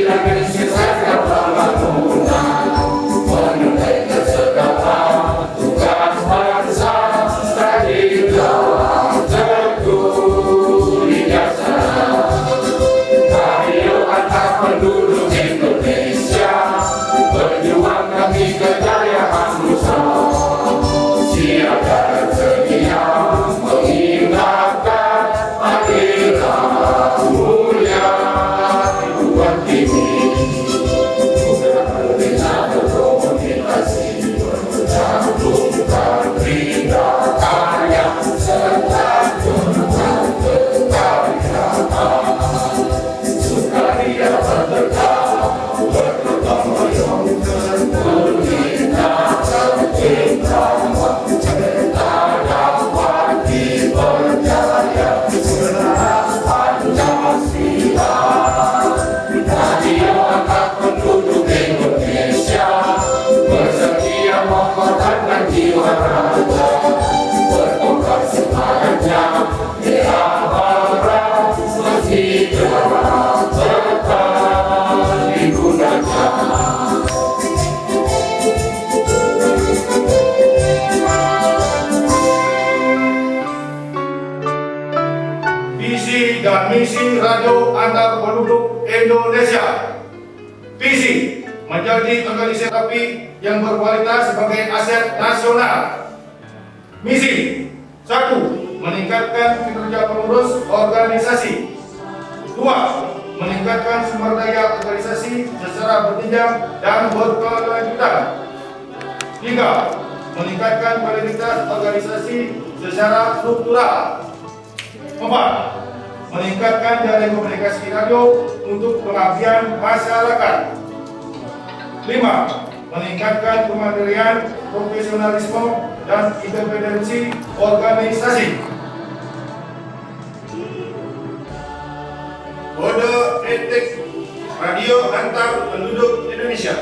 strategis segala pembangunan, menunaikan segala tugas bangsa, tadi dalam teguh bijaksana. Ayo antar penduduk Indonesia, berjuang demi kejayaan Nusa. Siap dan sedia mengingatkan akhirat mulia Tuhan ini. Bukan berbeda berkomunikasi, bergabungkan rinda karya serta tuntutan kekaryaan. Sukaria berdekat, bergotong royong, berguna cinta. Kita dapat dipercaya segenap Pancasila. Radio angkat penduduk Indonesia, bersedia mengorbankan jiwa raga, bertukar semangatnya di akhirat meski gelap tetap digunakan. Visi dan misi Radio Antar Penduduk Indonesia. Visi menjadi organisasi yang berkualitas sebagai aset nasional. Misi 1. Meningkatkan kinerja pengurus organisasi. 2. Meningkatkan sumber daya organisasi secara berjenjang dan berkelanjutan. 3. Meningkatkan kualitas organisasi secara struktural. 4. Meningkatkan jaringan komunikasi radio untuk pengabdian masyarakat. 5. Meningkatkan kemandirian, profesionalisme, dan independensi organisasi. Kode etik Radio Antar Penduduk Indonesia.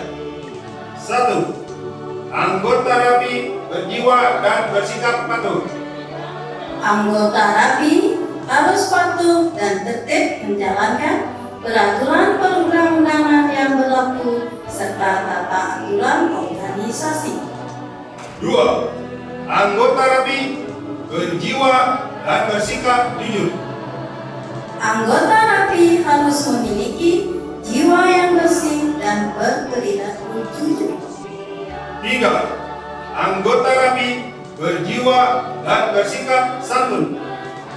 1. Anggota rapi, berjiwa dan bersikap patuh. Anggota rapi harus patuh dan tertib menjalankan peraturan perundang-undangan yang berlaku serta tata aturan organisasi. 2. Anggota rapi, berjiwa dan bersikap jujur. Anggota rapi harus memiliki jiwa yang bersih dan berperilaku jujur. 3. Anggota rapi, berjiwa dan bersikap santun.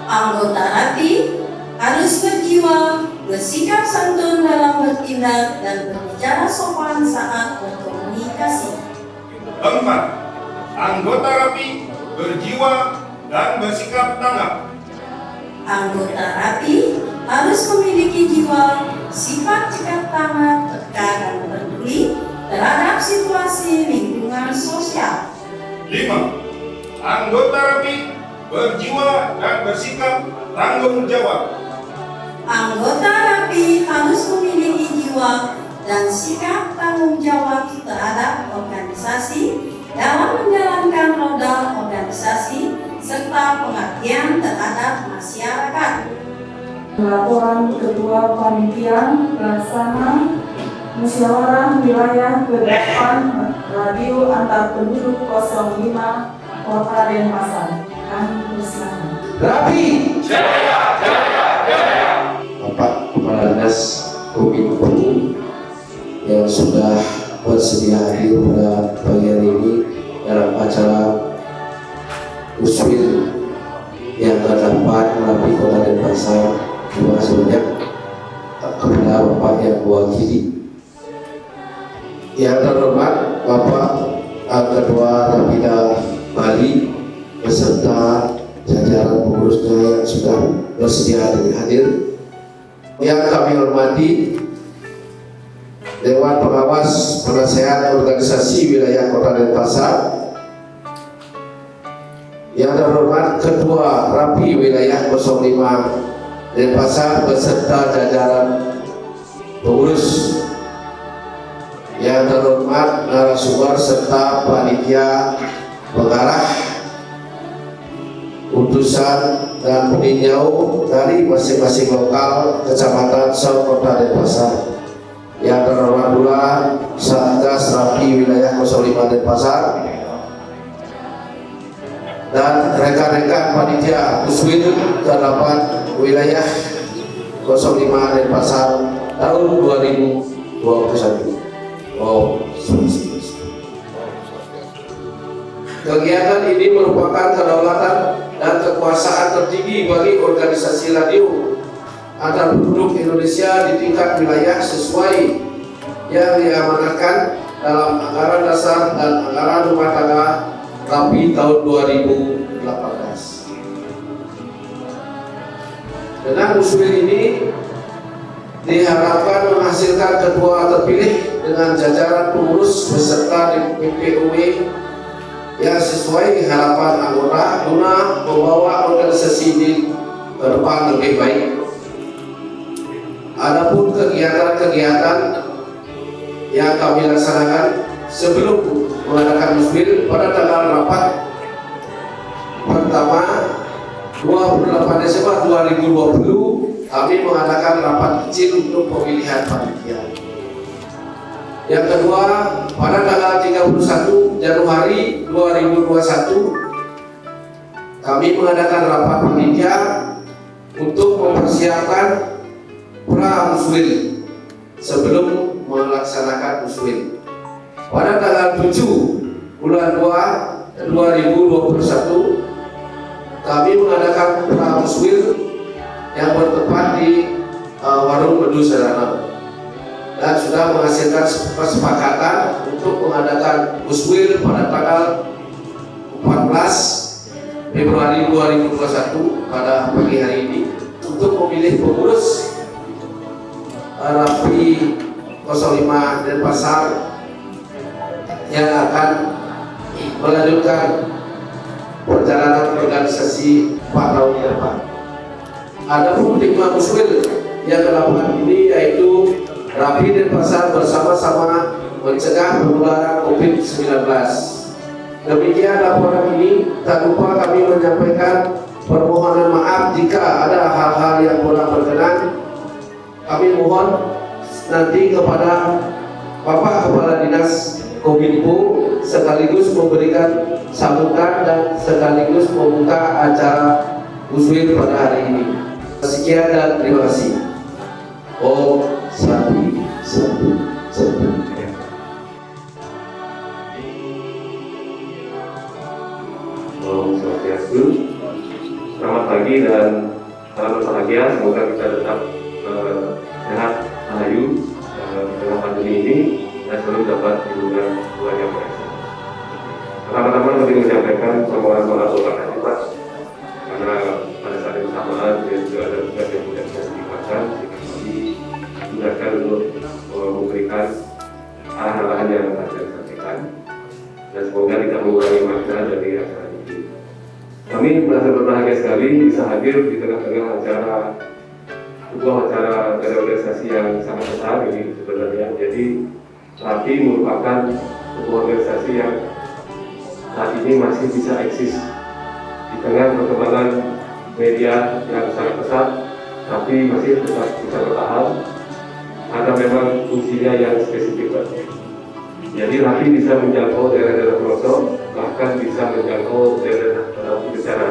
Anggota rapi harus berjiwa, bersikap santun dalam bertindak dan berbicara sopan saat berkomunikasi. 4. Anggota rapi, berjiwa dan bersikap tanggap. Anggota rapi harus memiliki jiwa, sifat cekap tanggap, peka dan peduli terhadap situasi lingkungan sosial. 5. Anggota rapi, berjiwa dan bersikap tanggung jawab. Anggota rapi harus memiliki jiwa dan sikap tanggung jawab terhadap organisasi dalam menjalankan roda organisasi serta pengabdian terhadap masyarakat. Laporan Ketua Panitia Pelaksana Musyawarah Wilayah ke-8 Radio Antar Penduduk 05 Kota Denpasar. Kami persilakan. Rapi! Jaya, jaya, jaya. Bapak Kepala Dinas Kominfo yang sudah bersedia hadir pada pagi hari ini dalam acara Uswil yang ke-8 Rapi Kota Denpasar. Terima kasih banyak kepada Bapak yang mewakili. Yang terhormat Bapak Ketua Rapida Bali beserta jajaran pengurusnya yang sudah bersedia hadir. Yang kami hormati Dewan Pengawas Penasehat Organisasi Wilayah Kota Denpasar, yang terhormat Ketua Rapi Wilayah 05 Denpasar beserta jajaran pengurus, yang terhormat narasumber serta panitia pengarah, utusan dan peninjau dari masing-masing lokal kecamatan Kota Denpasar. Kepala Satgas Rapi Wilayah 05 Denpasar dan rekan-rekan panitia Puswil ke-8 Wilayah 05 Denpasar tahun 2021. Kegiatan ini merupakan kedaulatan dan kekuasaan tertinggi bagi organisasi radio antar penduduk Indonesia di tingkat wilayah sesuai yang diamanatkan dalam anggaran dasar dan anggaran rumah tangga Rapi tahun 2018. Dengan usul ini diharapkan menghasilkan ketua terpilih dengan jajaran pengurus beserta DPUW yang sesuai harapan anggota guna membawa organisasi ini ke depan lebih baik. Adapun kegiatan-kegiatan yang kami laksanakan sebelum mengadakan musbil pada tanggal rapat pertama 28 Desember 2020 kami mengadakan rapat kecil untuk pemilihan panitia. Yang kedua, pada tanggal 31 Januari 2021 kami mengadakan rapat panitia untuk mempersiapkan pra-muswil sebelum melaksanakan muswil. Pada tanggal 7 bulan 2 2021 kami mengadakan pra-muswil yang bertempat di Warung Bedu Serana dan sudah menghasilkan kesepakatan untuk mengadakan muswil pada tanggal 14 Februari 2021 pada pagi hari ini untuk memilih pengurus Rapi 05 Denpasar yang akan melanjutkan perjalanan organisasi 4 tahun ke depan. Adapun hikmah muswil yang ke-8 ini yaitu Rapi Denpasar bersama-sama mencegah penularan COVID-19. Demikian laporan ini. Tak lupa kami menyampaikan permohonan maaf jika ada hal-hal yang kurang berkenan. Kami mohon nanti kepada Bapak Kepala Dinas Kominfo sekaligus memberikan sambutan dan sekaligus membuka acara muswil pada hari ini. Sekian dan terima kasih. Om Santi Santi Santi. Om Swastiastu. Selamat pagi dan salam berbahagia. Semoga kita tetap sehat, rahayu di tengah pandemi ini dan selalu dapat lindungan Tuhan Yang Maha Esa. Pertama-tama kami menyampaikan permohonan maaf kepada Pak, karena pada saat yang bersamaan dia juga ada tugas yang tidak bisa dilakukan, sehingga kami mudahkan untuk memberikan arahan-arahan yang akan disampaikan dan semoga tidak mengurangi makna dari acara ini. Kami merasa berbahagia sekali bisa hadir di tengah-tengah sebuah acara dari organisasi yang sangat besar ini sebenarnya. Jadi Rapi merupakan sebuah organisasi yang saat ini masih bisa eksis di tengah perkembangan media yang sangat pesat, tapi masih tetap bisa bertahan karena memang fungsinya yang spesifik. Jadi Rapi bisa menjangkau daerah-daerah pelosok, bahkan bisa menjangkau daerah bencana.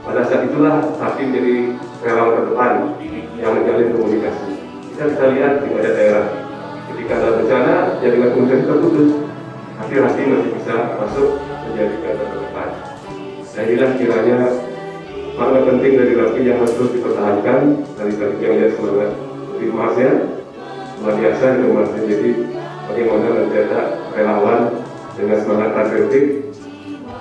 Pada saat itulah Rapi menjadi relawan terdepan yang menjalin komunikasi. Kita bisa lihat di banyak daerah ketika ada bencana, jaringan komunikasi terputus, tapi Rapi masih bisa masuk menjadi garda terdepan. Dan inilah kiranya makna penting dari Rapi yang harus terus dipertahankan. Dari tadi yang lihat semangat lebih emasnya, luar biasa itu emasnya. Jadi bagaimana mencetak relawan dengan semangat patriotik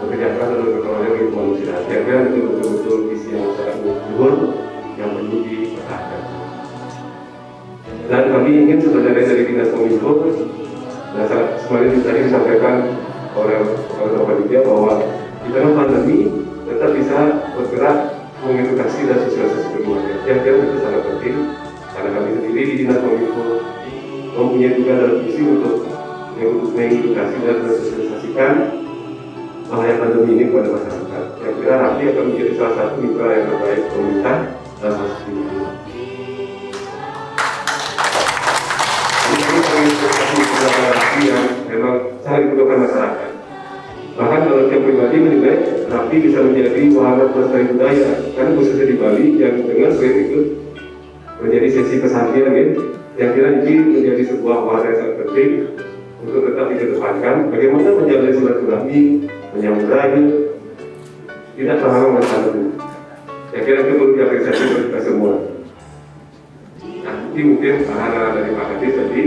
bekerja keras untuk berkembang hidup manusia. Kira-kira itu betul-betul visi yang sangat luhur yang perlu dipertahankan. Dan kami ingin sebenarnya dari Dinas Kominfo dan semuanya tadi disampaikan oleh Bapak Panitia bahwa di tengah pandemi tetap bisa bergerak mengedukasi dan sosialisasi keluarga. Yang itu sangat penting karena kami sendiri di Dinas Kominfo mempunyai tugas dan visi untuk mengedukasi dan mensosialisasikan bahaya pandemi ini kepada masyarakat. Yang kira Rapi akan menjadi salah satu mitra yang terbaik pemerintah dalam kasus ini. sangat dibutuhkan masyarakat. Bahkan kalau saya pribadi menilai Rapi bisa menjadi wahana pelestarian budaya, karena khususnya di Bali yang dengan sering ikut menjadi sesi pesantren yang kira ini menjadi sebuah wahana yang sangat penting untuk tetap dikedepankan bagaimana menjalin silaturahmi, menyambut raya, tidak terhalang oleh pandemi. Saya kira itu perlu diapresiasi oleh kita semua. Nah, ini mungkin arahan dari Pak Kadis tadi.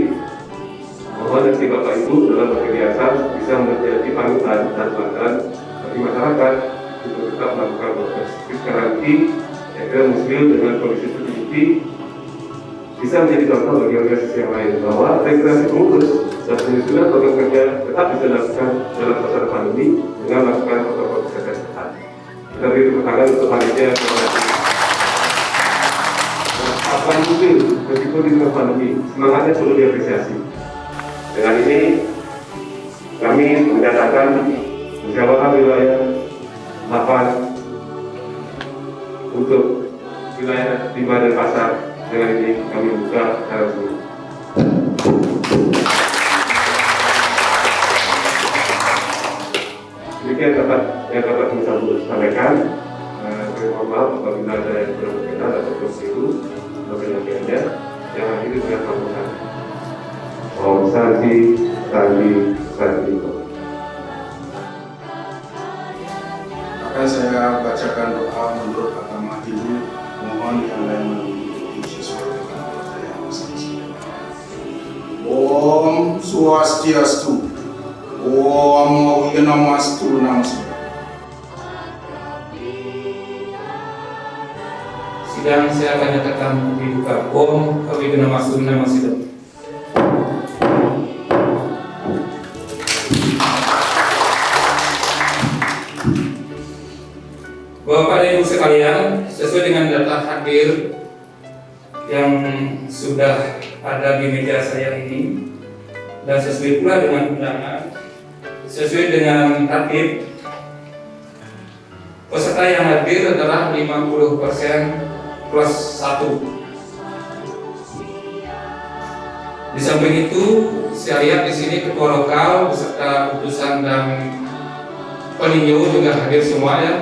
Mohon nanti Bapak Ibu dalam berkegiatan bisa menjadi panutan dan teladan bagi masyarakat untuk tetap melakukan proses. Sekarang ini, saya kira Muslim dengan kondisi seperti ini bisa menjadi contoh bagi organisasi yang lain bahwa rekreasi pengurus dan penyusunan program kerja tetap bisa dilakukan dalam masa pandemi dengan melakukan protokol kesehatan. Kita beri tepuk tangan untuk panitia apa mungkin meskipun di tengah pandemi semangatnya perlu diapresiasi. Dengan ini kami menyatakan musyawarah wilayah 8 untuk wilayah 5 dan pasar. Dengan ini kami buka secara resmi. Demikian yang dapat kami sampaikan. Terima maaf apabila ada yang kurang berkenan atau keliru penyampaiannya. Yang akhirnya dengan panggilan. Om Santi, Santi. Akan saya bacakan doa menurut agama Hindu. Mohon yang lain mengikuti sesuai dengan percayaan masing-masing. Om Swastiastu. Om Wignamastu Namaste. Sidang saya akan nyatakan dibuka. Om Wignamastu Namaste. Bapak dan Ibu sekalian, sesuai dengan data hadir yang sudah ada di meja saya ini dan sesuai pula dengan undangan, sesuai dengan tertib, peserta yang hadir adalah 50% plus 1. Di samping itu, saya lihat di sini ketua lokal beserta utusan dan peninjau juga hadir semua ya.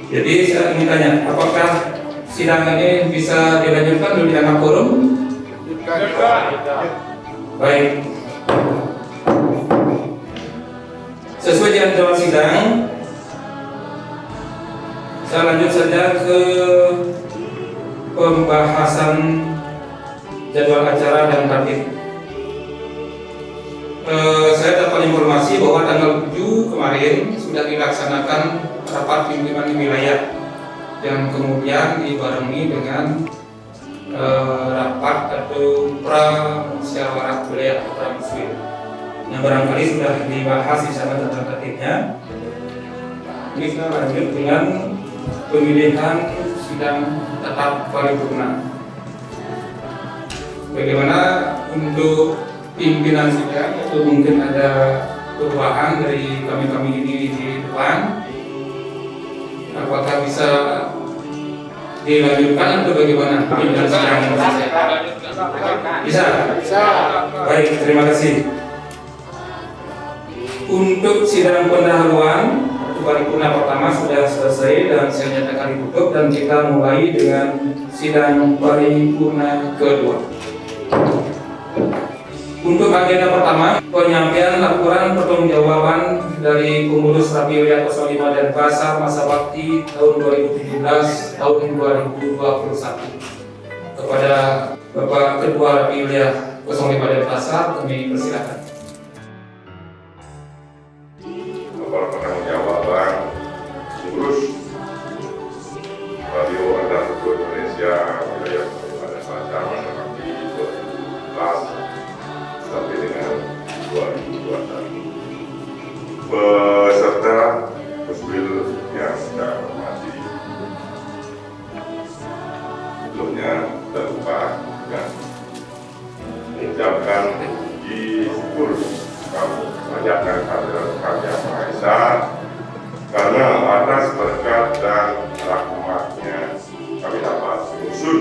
Jadi saya ingin tanya, apakah sidang ini bisa dilanjutkan dulu di anak forum? Baik. Sesuai dengan jadwal sidang, saya lanjut saja ke pembahasan jadwal acara dan tertib. Saya dapat informasi bahwa tanggal 7 kemarin sudah dilaksanakan rapat pimpinan wilayah yang kemudian dibarengi dengan rapat atau musyawarah wilayah atau muslim yang barangkali sudah dibahas di sana tentang tertibnya. Ini kita lanjut dengan pemilihan sidang tetap paripurna. Bagaimana untuk pimpinan sidang, atau mungkin ada perubahan dari kami ini di depan? Apakah bisa dilanjutkan atau bagaimana pimpinan sidang? Bisa? Baik, terima kasih. Untuk sidang pendahuluan atau paripurna pertama sudah selesai dan saya nyatakan ditutup, dan kita mulai dengan sidang paripurna kedua. Untuk agenda pertama, penyampaian laporan pertanggungjawaban dari pengurus Rapi Wilayah 05 dan Pasar masa bakti tahun 2017 tahun 2021 kepada Bapak Ketua Rapi Wilayah 05 dan Pasar, kami persilakan. Laporan pertanggungjawaban pengurus Radio Antar Suku Indonesia Wilayah 05 dan Pasar masa bakti 2017 sampai dengan 2021. Peserta Musbil yang saya hormati, sebelumnya tak lupa dan mengucapkan puji syukur kamu banyakkan hadirat karya Maha Esa karena atas berkat dan rahmatnya kami dapat menyusun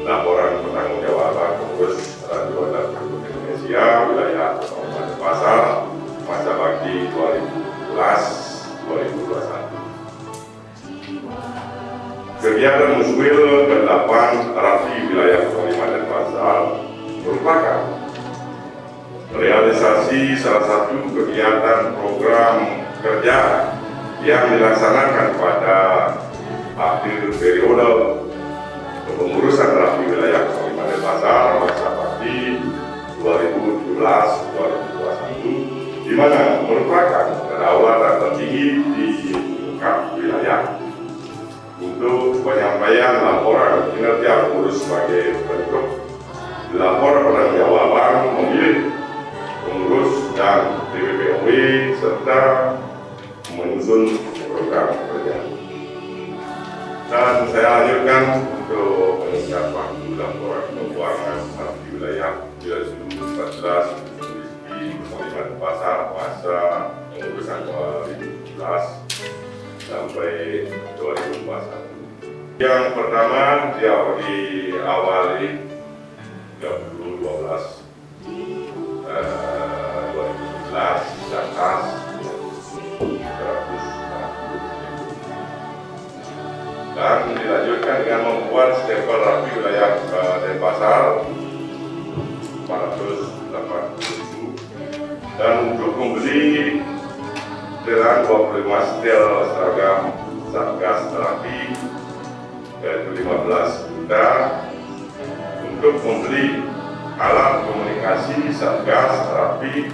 laporan pertanggungjawaban pengurus Radio dan Indonesia Wilayah Pasar Kegiatan Muswil ke-8 Rafi Wilayah Kalimantan Denpasar merupakan realisasi salah satu kegiatan program kerja yang dilaksanakan pada akhir periode kepengurusan Rafi Wilayah Kalimantan Denpasar masa bakti 2017-2021, di mana merupakan kedaulatan tertinggi di tingkat wilayah. Untuk penyampaian laporan kinerja pengurus sebagai bentuk laporan pertanggungjawaban memilih pengurus dan DPPOW serta menyusun program kerja. Dan saya lanjutkan untuk meningkat waktu laporan keuangan di wilayah 2014 di Kalimantan Denpasar masa pengurusan 2017 sampai 2021. Yang pertama diawali 2012 2017 dan khas 140.000 dan dilanjutkan dengan membuat stempel Rafi Wilayah Denpasar 480.000 dan untuk membeli dengan 25 setel seragam Satgas Rafi yaitu 15 juta, untuk membeli alat komunikasi Satgas Rafi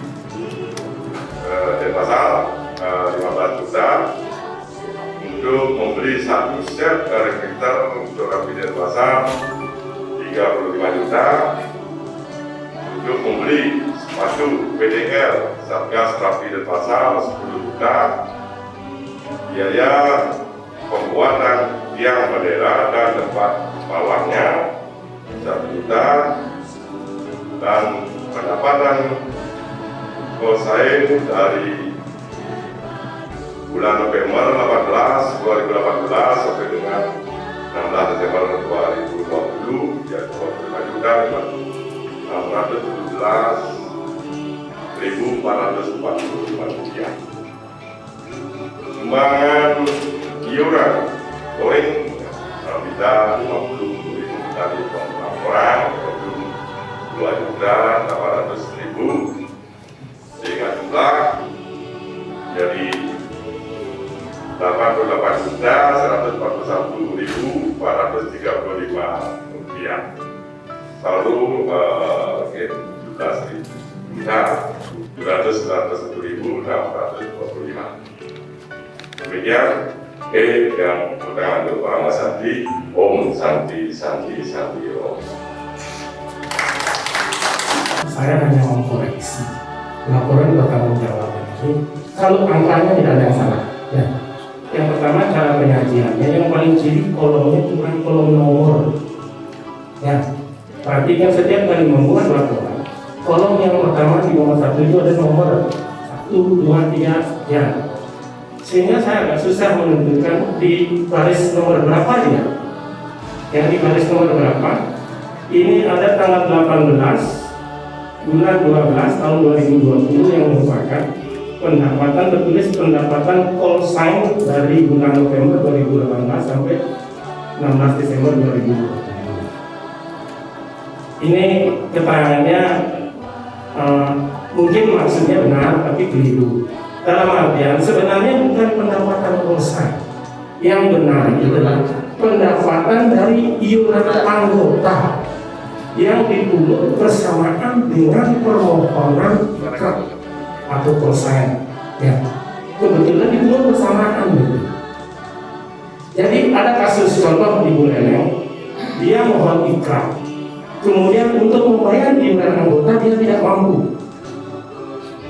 Denpasar 15 juta, untuk membeli satu set repeater untuk Rafi Denpasar 35 juta, untuk membeli sepatu PDL Satgas Rafi Denpasar 10 juta, biaya pembuatan tiang bendera dan tempat bawahnya 1 juta, dan pendapatan kosain dari bulan November 2018 sampai dengan 16 Desember 2020 yaitu 25 juta 617.445 rupiah. Sumbangan iuran touring kita 50.000 dari laporan yaitu 2.800.000 sehingga jumlah jadi 88.141.435 rupiah. Saldo 17.791.625. Demikian yang pertama untuk para Santi. Om Santi Santi Santi Om. Saya hanya mengkoreksi laporan pertanggungjawaban ini. Kalau angkanya tidak ada yang salah, ya. Yang pertama cara penyajiannya, yang paling ciri kolomnya bukan kolom nomor. Ya, perhatikan setiap kali membuat laporan, kolom yang pertama di nomor 1 itu ada nomor 1, 2, 3, ya. Sehingga saya agak susah menentukan di baris nomor berapa dia. Yang di baris nomor berapa? Ini ada tanggal 18 bulan 12 tahun 2020 yang merupakan pendapatan, tertulis pendapatan call sign dari bulan November 2018 sampai 16 Desember 2020. Ini keterangannya mungkin maksudnya benar tapi keliru. Dalam artian sebenarnya bukan pendapatan call sign. Yang benar adalah pendapatan dari iuran anggota yang dipungut bersamaan dengan permohonan ikraf atau kosain, ya. Kebetulan dipungut bersamaan gitu. Jadi ada kasus contoh di Buleleng, dia mohon ikraf, kemudian untuk membayar iuran anggota dia tidak mampu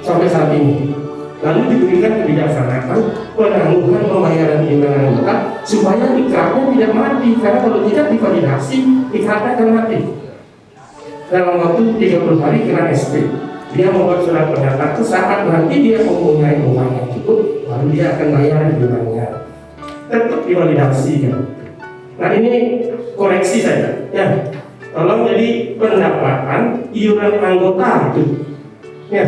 sampai saat ini. Lalu diberikan kebijaksanaan penangguhan pembayaran iuran anggota supaya ikrafnya tidak mati, karena kalau tidak divalidasi ikrafnya akan mati. Dalam waktu 30 hari kena SP, dia membuat surat pernyataan saat nanti dia mempunyai uang yang cukup, baru dia akan bayar iurannya. Tetap divalidasi kan. Nah ini koreksi saja, ya. Tolong jadi pendapatan iuran anggota itu, ya.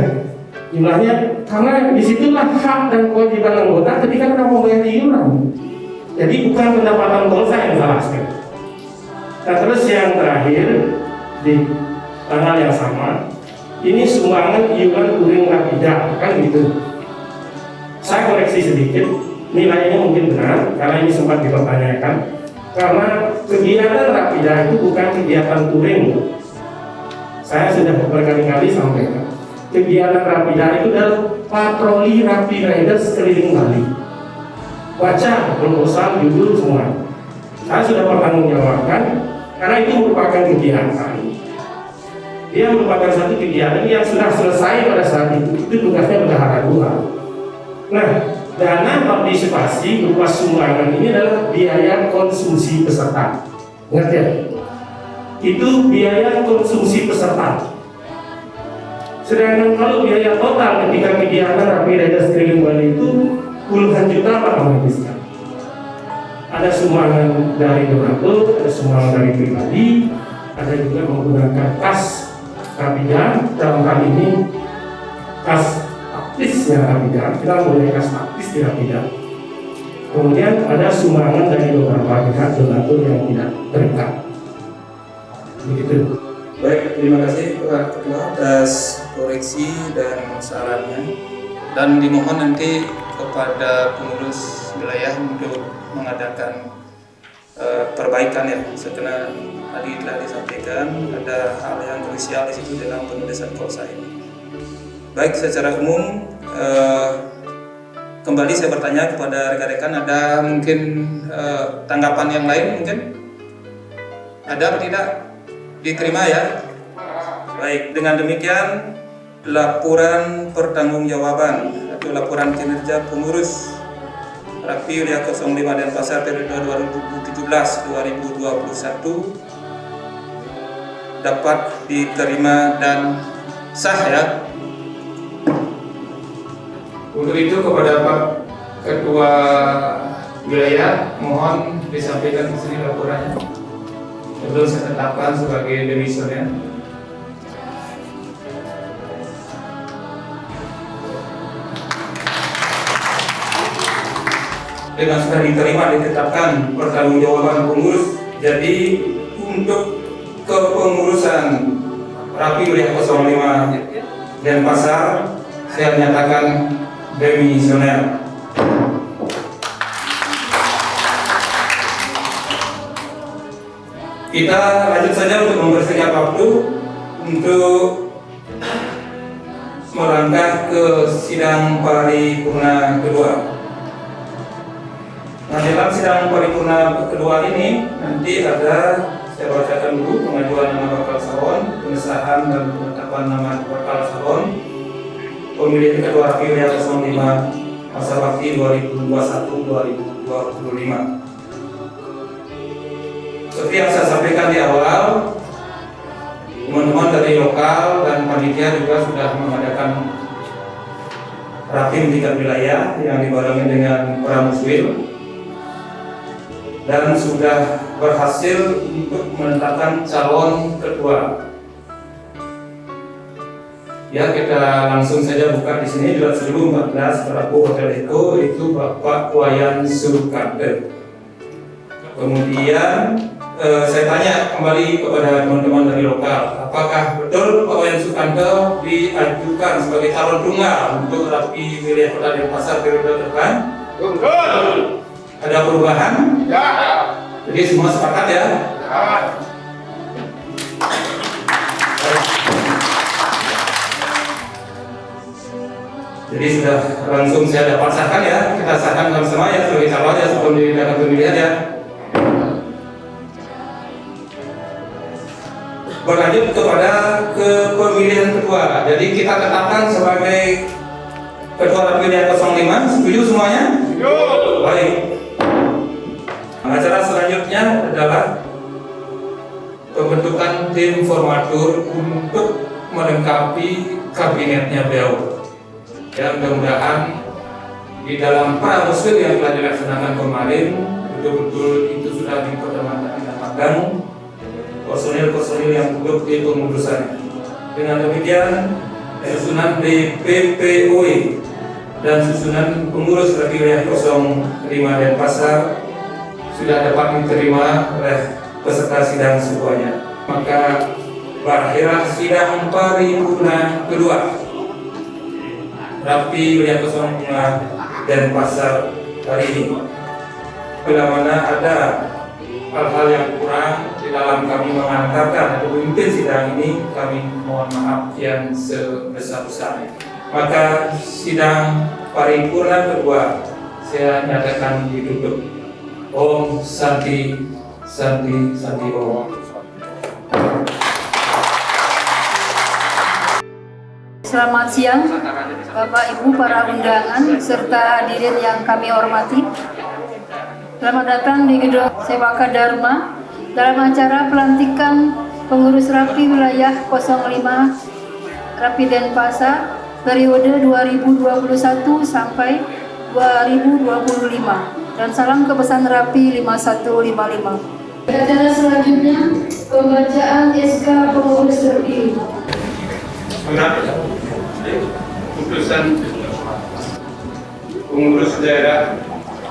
Jumlahnya karena disitulah hak dan kewajiban anggota ketika kita membayar iuran. Jadi bukan pendapatan Polsa yang salah sekali. Nah terus yang terakhir di tanggal yang sama, ini sumbangan iuran touring Rapida, kan gitu. Saya koreksi sedikit, nilainya mungkin benar karena ini sempat dipertanyakan. Karena kegiatan Rapida itu bukan kegiatan touring. Saya sudah berkali-kali sampaikan. Kegiatan Rapida itu adalah patroli Rapid Riders keliling Bali. Baca proposal, judul semua. Saya sudah pertanggungjawabkan karena itu merupakan kegiatan. Dia merupakan satu kegiatan yang sudah selesai pada saat itu tugasnya bendahara dua. Nah, dana partisipasi berupa sumbangan ini adalah biaya konsumsi peserta. Ingat ya? Itu biaya konsumsi peserta. Sedangkan kalau biaya total ketika kegiatan Rapid Riders keliling Bali itu puluhan juta Pak menghabiskan. Ada sumbangan dari donatur, ada sumbangan dari pribadi, ada juga menggunakan kas Rapida, dalam hal ini kas taktisnya Rapida, kita mempunyai kas taktis di Rapida. Kemudian ada sumbangan dari beberapa pihak donatur yang tidak terikat. Begitu. Baik, terima kasih Pak Ketua atas koreksi dan sarannya. Dan dimohon nanti kepada pengurus wilayah untuk mengadakan perbaikan ya, setelah tadi telah disampaikan ada hal yang krusial di situ dalam penulisan Polsa ini. Baik, secara umum kembali saya bertanya kepada rekan-rekan, ada mungkin tanggapan yang lain mungkin? Ada atau tidak? Diterima ya? Baik, dengan demikian laporan pertanggungjawaban atau laporan kinerja pengurus Rapi Wilayah 05 Denpasar periode 2017-2021 dapat diterima dan sah ya. Untuk itu kepada Pak Ketua Wilayah mohon disampaikan ke sini laporannya. Sebelum saya tetapkan sebagai demisioner. Dengan sudah diterima ditetapkan pertanggungjawaban pengurus, jadi untuk kepengurusan Rapi Wilayah 05 Denpasar saya nyatakan demisioner. Kita lanjut saja untuk mempersingkat waktu untuk melangkah ke sidang paripurna kedua. Nah, dalam sidang paripurna kedua ini nanti ada, saya bacakan dulu pengajuan nama bakal calon, pengesahan dan penetapan nama bakal calon, pemilihan ketua Rapi Wilayah 05 masa bakti 2021-2025. Seperti yang saya sampaikan di awal, teman-teman dari lokal dan panitia juga sudah mengadakan rapim tingkat wilayah yang dibarengi dengan pramuswil dan sudah berhasil untuk menetapkan calon ketua. Ya, kita langsung saja buka di sini di 2014 Prabu Hotel Eko itu Bapak Wayan Sukarde. Kemudian saya tanya kembali kepada teman-teman dari lokal, apakah betul Pak Wayan Sukarde diajukan sebagai calon tunggal untuk Rapi Wilayah Kota Denpasar periode depan? Betul. Ada perubahan? Ya. Jadi semua sepakat ya? Ya. Jadi sudah langsung saya dapat sahkan ya, kita sahkan sama-sama ya sebagai calon ya sebelum diadakan pemilihan ya. Berlanjut kepada pemilihan ketua. Jadi kita tetapkan sebagai ketua Rapi Wilayah 05. Setuju semuanya? Setuju. Baik. Acara selanjutnya adalah pembentukan tim formatur untuk melengkapi kabinetnya beliau. Ya, mudah-mudahan di dalam pramuswil yang telah dilaksanakan kemarin betul-betul itu sudah diperdamaikan personil-personil yang duduk di pengurusan. Dengan demikian susunan DPPOE dan susunan pengurus Rapi Wilayah 05 Denpasar sudah dapat diterima oleh peserta sidang semuanya. Maka berakhirlah sidang paripurna kedua Rapi Wilayah 05 Denpasar hari ini. Bila mana ada hal-hal yang kurang di dalam kami mengantarkan atau memimpin sidang ini, kami mohon maaf yang sebesar-besarnya. Maka sidang paripurna kedua saya nyatakan ditutup. Om Santi Santi Santi Om. Selamat siang, Bapak Ibu para undangan serta hadirin yang kami hormati. Selamat datang di Gedung Sewaka Dharma dalam acara pelantikan pengurus Rapi Wilayah 05 Rapi Denpasar periode 2021 sampai 2025 dan salam kepesan Rapi 5155. Acara selanjutnya pembacaan SK pengurus terpilih. Surat putusan pengurus daerah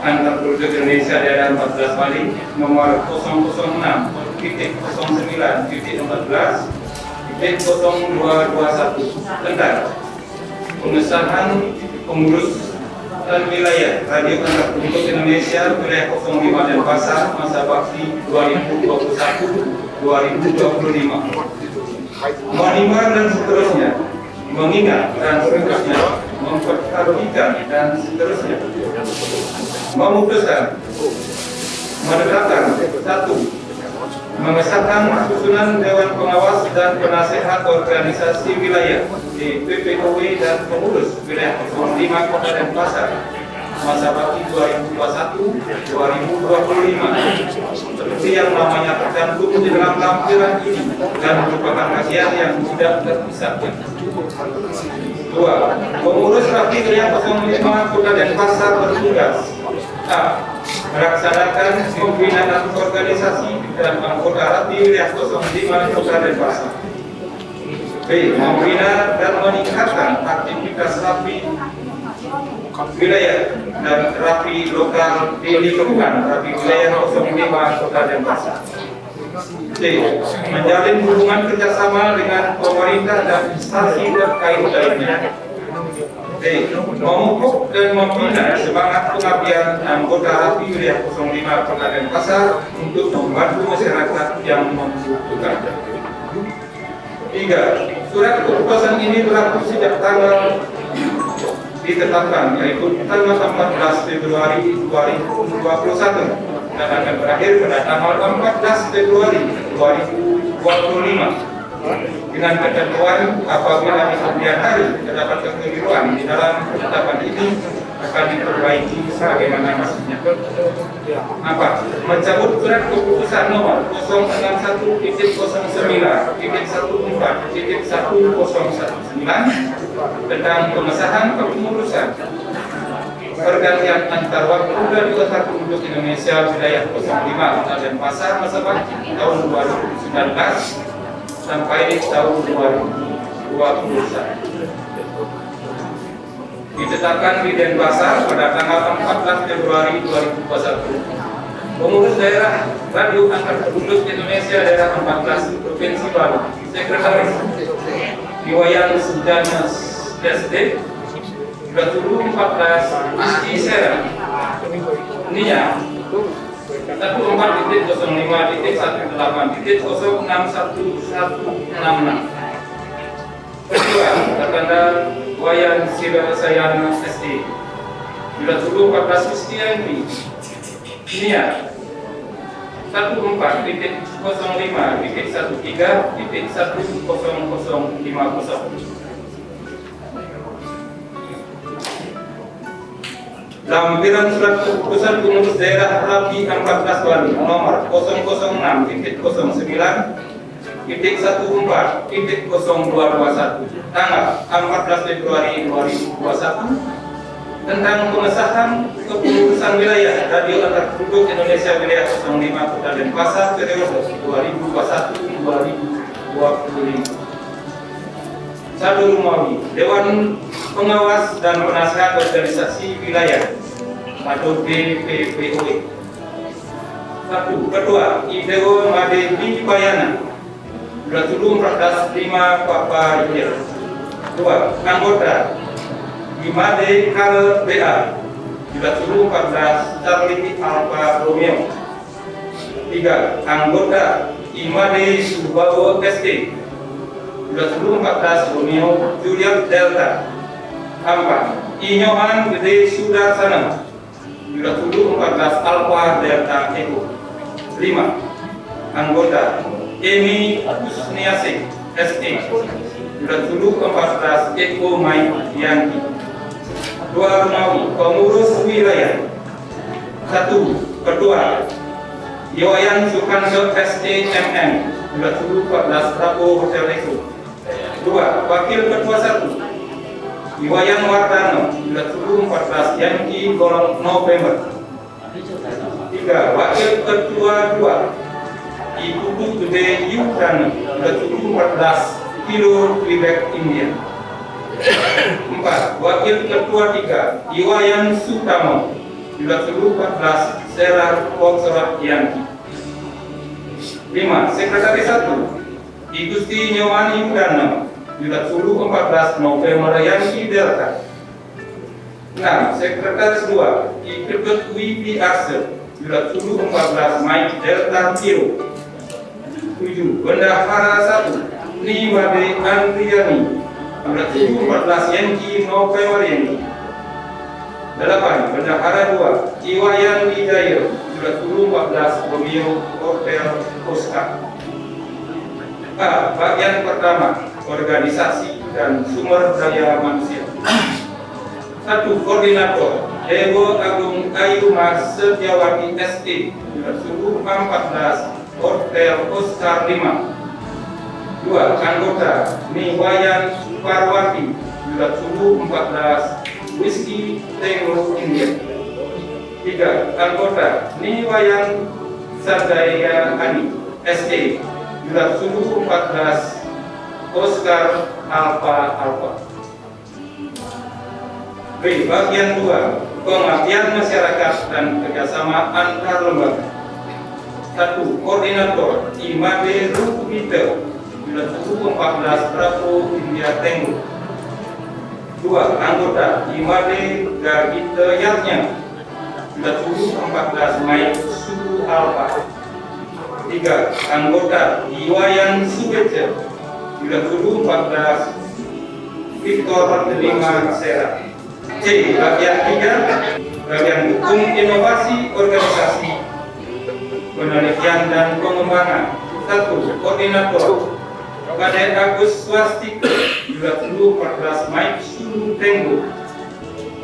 antar Republik Indonesia daerah 14 Bali nomor 006.14.0221 tentang pengesahan pengurus dan wilayah Radio Antar Republik Indonesia wilayah 05 Denpasar masa bakti 2021-2025. Menimba dan seterusnya, mengingat dan seterusnya, memperhatikan dan seterusnya, memutuskan, menetapkan satu, mengesahkan susunan Dewan Pengawas dan Penasehat Organisasi Wilayah di PPOW dan pengurus wilayah 05 Kota Denpasar masa bakti 2021-2025 seperti yang namanya tercantum di dalam lampiran ini dan merupakan kajian yang tidak terpisahkan. 2. Pengurus Rapi Wilayah 05 Kota Denpasar bertugas A. Melaksanakan pembinaan organisasi dan anggota Rapi Wilayah 05 Kota Denpasar. B. Membina dan meningkatkan aktivitas Rapi wilayah dan Rapi lokal di lingkungan Rapi Wilayah 05 Kota Denpasar. C. Menjalin hubungan kerjasama dengan pemerintah dan instansi terkait lainnya. D. Memupuk dan membina semangat pengabdian anggota Rapi Wilayah 05 Kota Denpasar untuk membantu masyarakat yang membutuhkan. 3. Surat keputusan ini berlaku sejak tanggal ditetapkan, yaitu tanggal 14 Februari 2021 dan akan berakhir pada tanggal 14 Februari 2025 dengan ketentuan apabila di kemudian hari terdapat kekeliruan di dalam penetapan ini akan diperbaiki sebagaimana mestinya. 4. Mencabut surat keputusan nomor 061.14.1019 tentang pengesahan kepengurusan pergantian antar waktu Radio Antar Republik Indonesia wilayah 05 Kota Denpasar masa bakti tahun 2019 sampai tahun 2021. Ditetapkan di Denpasar pada tanggal 14 Februari 2021. Pengurus daerah Radio Antar Republik Indonesia daerah 14 Provinsi Bali. Sekretaris Iwayan Sujana SD 2014 Isti Sera Nia 14.05.18.06166. Kedua, tertanda Wayan Sayana SD 2014 Istiani Nia 14.05.13.1050. Lampiran surat keputusan pengurus daerah Rapi 14 Bali nomor 006.09.14.0221 tanggal 14 Februari 2021 tentang pengesahan kepengurusan wilayah Radio Antar Republik Indonesia wilayah 05 Kota Denpasar periode 2021-2025. 1. Rumawi Dewan Pengawas dan Penasehat Organisasi Wilayah atau DPPOW. 1. Ketua Idewo Made di Bayana 2014-5 Papa Yudhya. 2. Anggota Imade Kal BA 2014 Charlie Alfa Romeo. 3. Anggota Imade Subawo SD 2014 Romeo Juliet Delta. 4. Inyoman Gede Sudarsana 2014 Alfa Delta Echo. 5. Anggota Emi Kusniasik SE 2014 Echo Mike Yankee. 2. Rumawi Pengurus Wilayah. 1. Ketua Yoyan Sukando SEMM 2014 Prabowo Hotel Echo. 2. Wakil Ketua 1 Iwayan Wardano 2014 Yankee Golf November. 3. Wakil Ketua 2 Ibu Gede Yudhana 2014 Kilo Quebec India. 4. Wakil Ketua 3 Iwayan Sutamo 2014 Serar Konsulat Yankee. 5. Sekretaris 1 Igusti Nyowani Yudhana 2014 November Yankee Delta. 6. Sekretaris 2 Ikebet Wibi Arse 2014 Mike Delta Kilo. 7. Bendahara 1 Niwade Andriani 2014 Yankee November Yankee. 8. Bendahara 2 Iwayan Wijaya 2014 Romeo Hotel Oscar. A. Bagian pertama Organisasi dan Sumber Daya Manusia. 1. Koordinator Dewo Agung Ayu Mas Setiawati SE 2014 Hotel Oscar 5. 2. Anggota Niwayan Suparwati 2014 Whisky Tango India. 3. Anggota Niwayan Sadaya Ani SE 2014 Oscar Alpha Alpha. B. Bagian 2 Pengabdian Masyarakat dan Kerjasama Antar Lembaga. 1. Koordinator Imade Rukubite 2014 Prabowo India Tenggo. 2. Anggota Imade Gagite Yatnya 2014 Mike Suku Alpha. 3. Anggota Iwayan Subece 2014 Victor Delima Sera. C. Bagian 3 Bagian Hukum Inovasi Organisasi Penelitian dan Pengembangan. 1. Koordinator Kade Agus Swastika 2014 Mike Sulu Tenggo.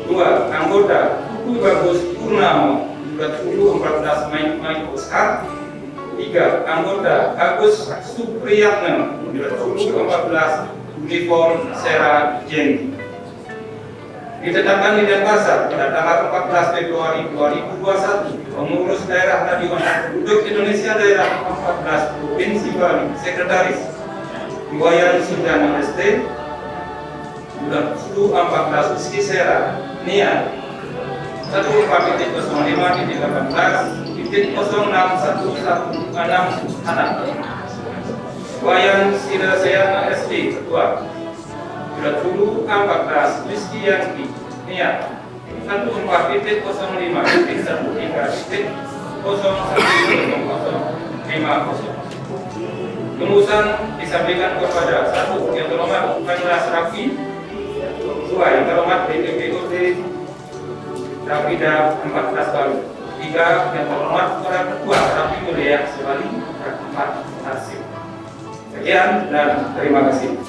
2. Anggota Kuku Bagus Purnamo 2014 Mike Oscar. 3. Anggota Agus Supriyatna 2014 Uniform Sera Jenny. Ditetapkan di Denpasar pada tanggal 14 Februari 2021 Pengurus Daerah Stadion Penduduk Indonesia Daerah 14 Provinsi Bali. Sekretaris Iwayan Sudana ST 2014 Whisky Sera Nia 14.05.18.061116 anak. Wayan Sirasayana SD Ketua 2014 Whisky Yankee Nia 14.13.13.011050. Rumusan disampaikan kepada 1. Yang terhormat Panlas Rafi. 2. Yang terhormat BPPOD Rapida 14 Bali. 3. Yang terhormat para ketua Rapi Wilayah Sebali 4 Hasil. Sekian dan terima kasih.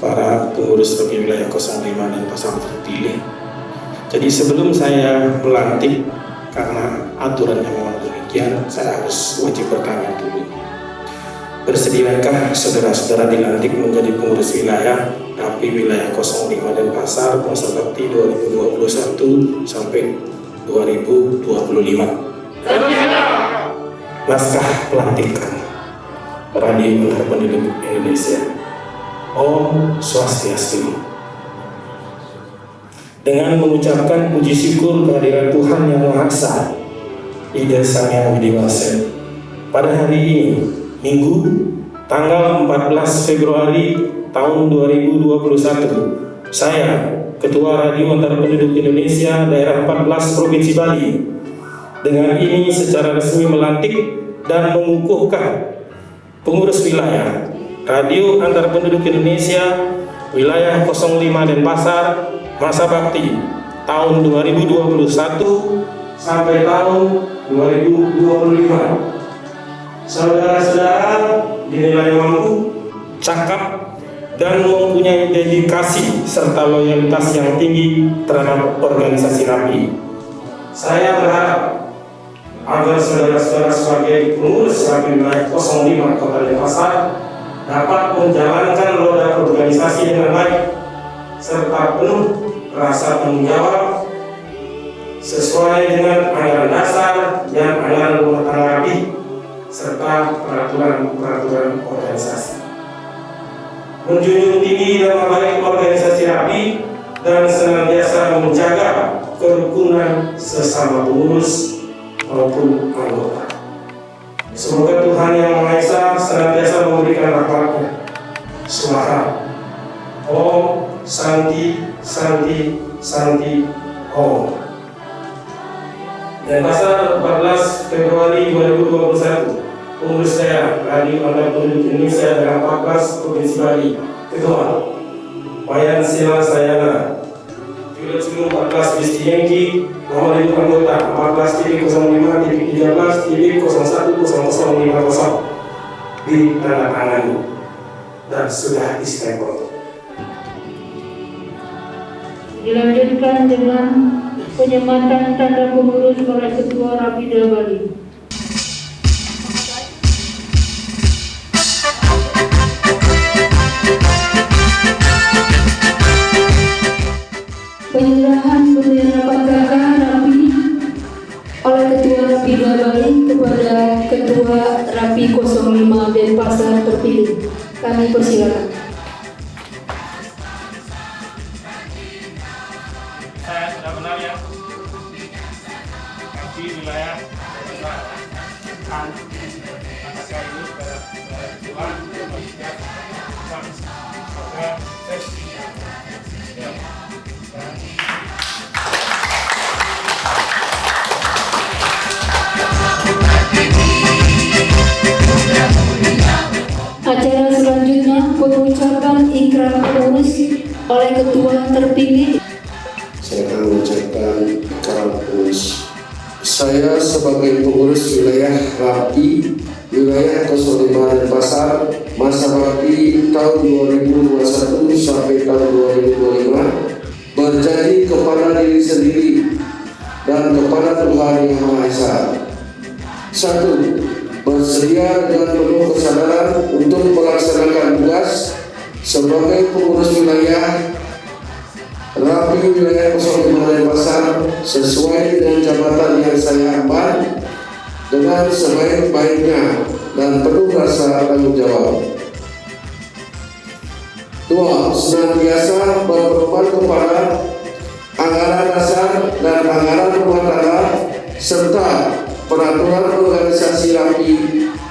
Para pengurus Rapi Wilayah 05 dan Pasar terpilih. Jadi sebelum saya melantik, karena aturannya memang demikian, saya harus wajib bertanya dulu. Bersediakah saudara-saudara dilantik menjadi pengurus wilayah Rapi Wilayah 05 dan Pasar masa bakti 2021 sampai 2025? Naskah pelantikan Radio Penyiar Penduduk Indonesia. Om Swastiastu. dengan mengucapkan puji syukur kehadirat Tuhan Yang Maha Esa Ida Sang Hyang Widi Wase. Pada hari ini, Minggu, tanggal 14 Februari tahun 2021, saya, Ketua Radio Antar Penduduk Indonesia Daerah 14 Provinsi Bali, dengan ini secara resmi melantik dan mengukuhkan pengurus wilayah Radio Antar Penduduk Indonesia Wilayah 05 Denpasar masa bakti tahun 2021 sampai tahun 2025. Saudara-saudara dinilai mampu, cakap, dan mempunyai dedikasi serta loyalitas yang tinggi terhadap organisasi RAPI. Saya berharap agar saudara-saudara sebagai pengurus RAPI Wilayah 05 Kota Denpasar dapat menjalankan roda organisasi dengan baik serta penuh rasa tanggung jawab sesuai dengan anggaran dasar dan anggaran rumah tangga RAPI serta peraturan-peraturan organisasi. Menjunjung tinggi nama baik organisasi RAPI dan senantiasa menjaga kerukunan sesama pengurus maupun anggota. Semoga Tuhan Yang Maha Esa senantiasa memberikan rahmat-Nya. Swaha. Om Santi Santi Santi Om. Denpasar 14 Februari 2021. Pengurus daerah Radio Antar Penduduk Indonesia Daerah 14 Provinsi Bali. Ketua Wayan Sila Sayana, Pilot 14 Bisti Yengki, nomor induk anggota 14.05.13.01.0050 ditandatangani dan sudah distempel. Dilanjutkan dengan penyematan tanda pengurus oleh Ketua Rapida Bali. Penyerahan bendera Pangkaka RAPI oleh Ketua Rapida Bali kepada Ketua RAPI 05 Denpasar terpilih. Kami persilakan. Saya sudah benar ya. RAPI wilayah akan mengatakan ini kepada Ketua Acara selanjutnya pengucapan ikrar pengurus oleh Ketua terpilih. Saya akan mengucapkan ikrar pengurus. Saya sebagai pengurus wilayah RAPI Wilayah 05 Denpasar masa bakti tahun 2021 sampai tahun 2025 berjanji kepada diri sendiri dan kepada Tuhan Yang Maha Esa. 1. Bersedia dengan penuh kesadaran untuk melaksanakan tugas sebagai pengurus wilayah RAPI Wilayah 05 Denpasar sesuai dengan jabatan yang saya emban dengan sebaik-baiknya dan penuh rasa tanggung jawab. 2. Senantiasa berpedoman kepada anggaran dasar dan anggaran rumah tangga serta peraturan organisasi RAPI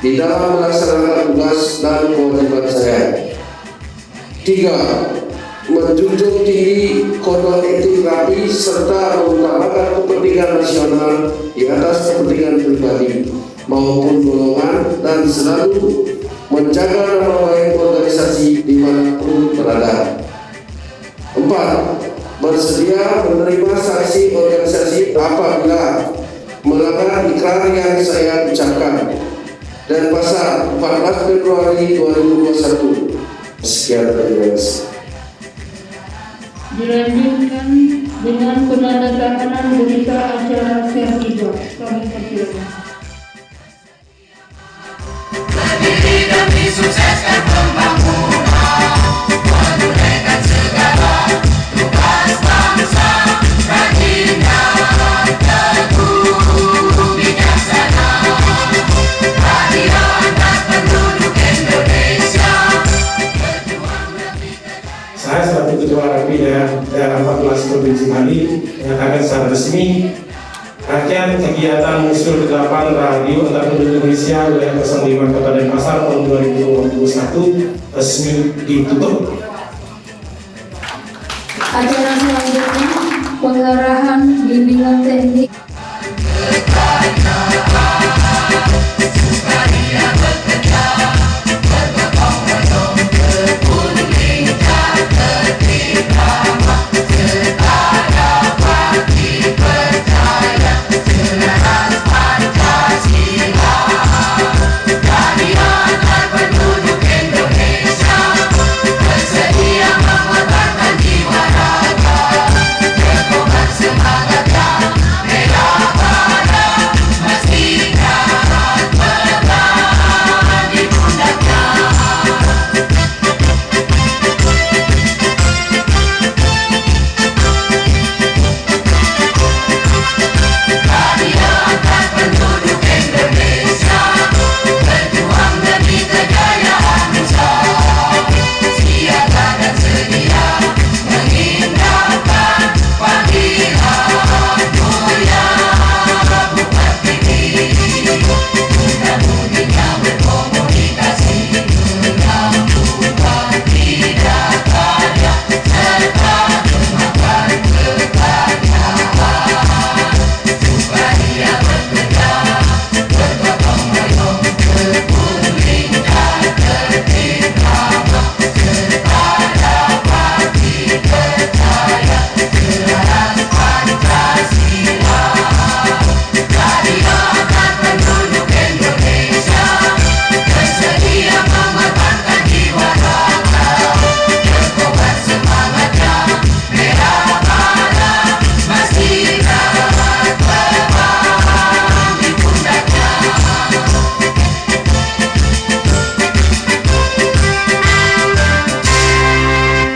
di dalam melaksanakan tugas dan kewajiban saya. 3. Menjunjung tinggi kode etik RAPI serta mengutamakan kepentingan nasional di atas kepentingan pribadi maupun golongan dan selalu menjaga nama baik organisasi dimanapun berada. 4. Bersedia menerima sanksi organisasi apabila melanggar ikrar yang saya ucapkan. Denpasar 14 Februari 2021. Sekian, terima kasih. Dilanjutkan dengan penandatanganan berita acara sertifikat. Kami persilakan. Berdiri demi sukseskan pembangunan, menunaikan segala tugas bangsa, rajin dan teguh bijaksana. Radio Antar Penduduk Indonesia berjuang lebih. Saya selaku Ketua RAPI Daerah 14 Provinsi kembali menyatakan secara resmi rangkaian kegiatan Museum 8 Radio Antar Penduduk Indonesia wilayah 05 Kota Denpasar tahun 2021 resmi ditutup. Acara selanjutnya pengarahan bimbingan teknik.